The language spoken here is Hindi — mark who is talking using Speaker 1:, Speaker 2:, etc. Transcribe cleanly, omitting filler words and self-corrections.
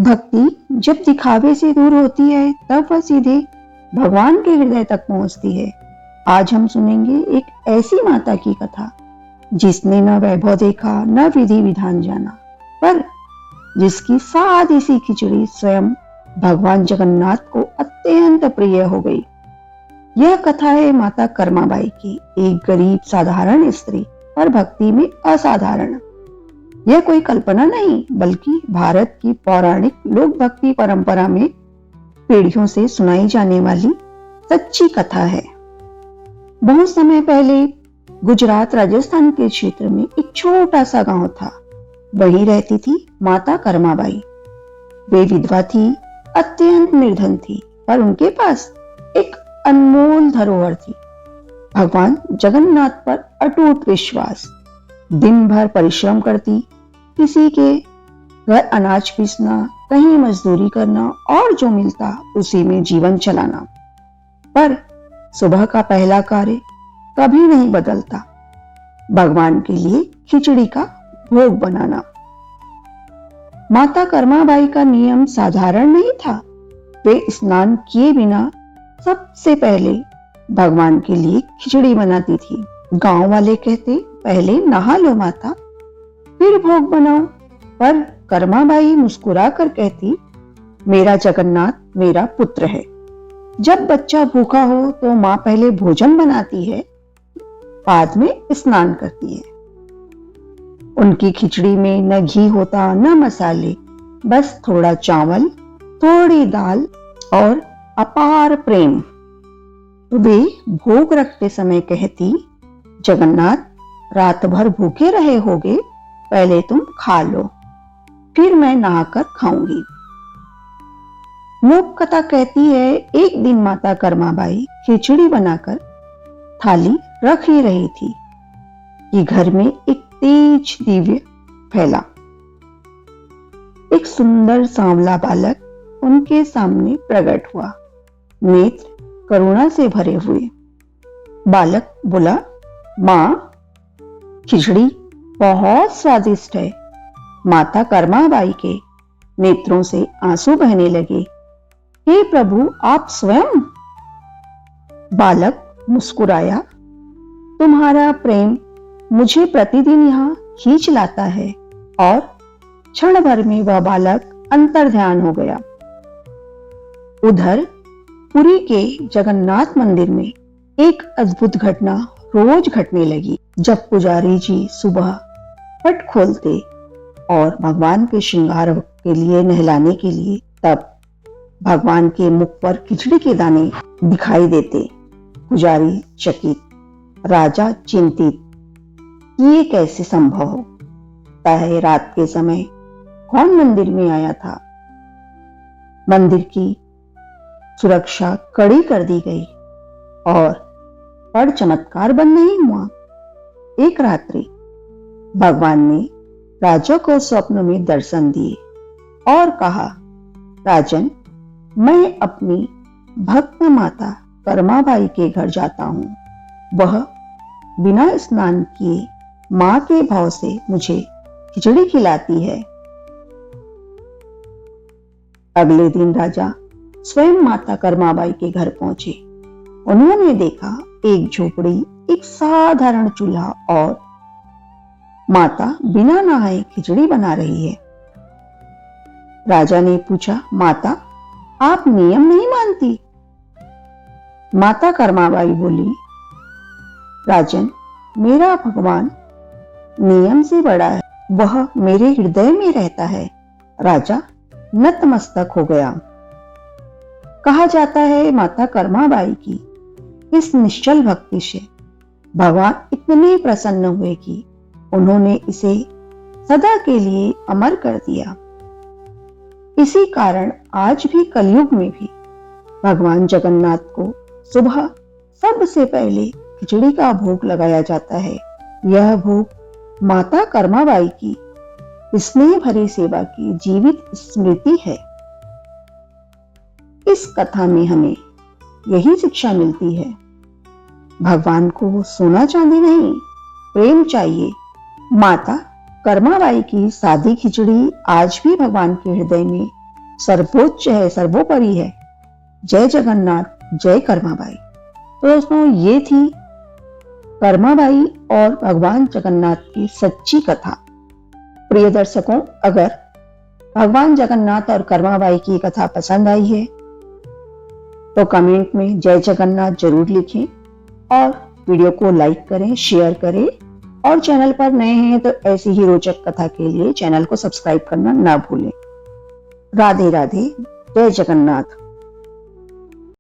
Speaker 1: भक्ति जब दिखावे से दूर होती है तब वह सीधे भगवान के हृदय तक पहुंचती है। आज हम सुनेंगे एक ऐसी माता की कथा जिसने न वैभव देखा न विधि विधान जाना, पर जिसकी सादी सी खिचड़ी स्वयं भगवान जगन्नाथ को अत्यंत प्रिय हो गई। यह कथा है माता कर्माबाई की, एक गरीब साधारण स्त्री पर भक्ति में असाधारण। यह कोई कल्पना नहीं बल्कि भारत की पौराणिक लोक भक्ति परंपरा में पीढ़ियों से सुनाई जाने वाली सच्ची कथा है। बहुत समय पहले गुजरात राजस्थान के क्षेत्र में एक छोटा सा गांव था। वहीं रहती थी माता कर्माबाई। वे विधवा थी, अत्यंत निर्धन थी, पर उनके पास एक अनमोल धरोहर थी, भगवान जगन्नाथ पर अटूट विश्वास। दिन भर परिश्रम करती, किसी के घर अनाज पीसना, कहीं मजदूरी करना और जो मिलता उसी में जीवन चलाना। पर सुबह का पहला कार्य कभी नहीं बदलता, भगवान के लिए खिचड़ी का भोग बनाना। माता कर्माबाई का नियम साधारण नहीं था। वे स्नान किए बिना सबसे पहले भगवान के लिए खिचड़ी बनाती थी। गांव वाले कहते, पहले नहा लो माता, फिर भोग बनाओ। पर कर्माबाई मुस्कुरा कर कहती, मेरा जगन्नाथ मेरा पुत्र है। जब बच्चा भूखा हो तो मां पहले भोजन बनाती है, बाद में स्नान करती है। उनकी खिचड़ी में न घी होता न मसाले, बस थोड़ा चावल, थोड़ी दाल और अपार प्रेम। वे भोग रखते समय कहती, जगन्नाथ रात भर भूखे रहे होगे, पहले तुम खा लो, फिर मैं नहाकर खाऊंगी। लोक कथा कहती है, एक दिन माता कर्माबाई खिचड़ी बनाकर थाली रख ही रही थी कि घर में एक तेज दिव्य फैला। एक सुंदर सांवला बालक उनके सामने प्रकट हुआ, नेत्र करुणा से भरे हुए। बालक बोला, मां, खिचड़ी बहुत स्वादिष्ट है। माता कर्माबाई के नेत्रों से आंसू बहने लगे। हे प्रभु, आप स्वयं? बालक मुस्कुराया, तुम्हारा प्रेम मुझे प्रतिदिन यहाँ खींच लाता है। और क्षण भर में वह बालक अंतर्ध्यान हो गया। उधर पुरी के जगन्नाथ मंदिर में एक अद्भुत घटना रोज घटने लगी। जब पुजारी जी सुबह पट खोलते और भगवान के श्रृंगार के लिए नहलाने के लिए, तब भगवान के मुख पर खिचड़ी के दाने दिखाई देते। पुजारी चकित, राजा चिंतित, ये कैसे संभव होता है? रात के समय कौन मंदिर में आया था? मंदिर की सुरक्षा कड़ी कर दी गई और पर चमत्कार बंद नहीं हुआ। एक रात्रि भगवान ने राजा को स्वप्न में दर्शन दिए और कहा, राजन, मैं अपनी भक्त माता कर्माबाई के घर जाता हूं। वह बिना स्नान किए मां के भाव से मुझे खिचड़ी खिलाती है। अगले दिन राजा स्वयं माता कर्माबाई के घर पहुंचे। उन्होंने देखा एक झोपड़ी, एक साधारण चूल्हा और माता बिना नहाए खिचड़ी बना रही है। राजा ने पूछा, माता, आप नियम नहीं मानती? माता कर्माबाई बोली, राजन, मेरा भगवान नियम से बड़ा है, वह मेरे हृदय में रहता है। राजा नतमस्तक हो गया। कहा जाता है माता कर्माबाई की इस निश्चल भक्ति से भगवान इतने प्रसन्न हुए कि उन्होंने इसे सदा के लिए अमर कर दिया। इसी कारण आज भी कलयुग में भी भगवान जगन्नाथ को सुबह सबसे पहले खिचड़ी का भोग लगाया जाता है। यह भोग माता कर्माबाई की स्नेह भरी सेवा की जीवित स्मृति है। इस कथा में हमें यही शिक्षा मिलती है, भगवान को सोना चांदी नहीं, प्रेम चाहिए। माता कर्माबाई की सादी खिचड़ी आज भी भगवान के हृदय में सर्वोच्च है, सर्वोपरि है। जय जगन्नाथ, जय कर्माबाई। तो दोस्तों, ये थी कर्माबाई और भगवान जगन्नाथ की सच्ची कथा। प्रिय दर्शकों, अगर भगवान जगन्नाथ और कर्माबाई की कथा पसंद आई है तो कमेंट में जय जगन्नाथ जरूर लिखें और वीडियो को लाइक करें, शेयर करें और चैनल पर नए हैं तो ऐसी ही रोचक कथा के लिए चैनल को सब्सक्राइब करना ना भूलें। राधे राधे, जय जगन्नाथ।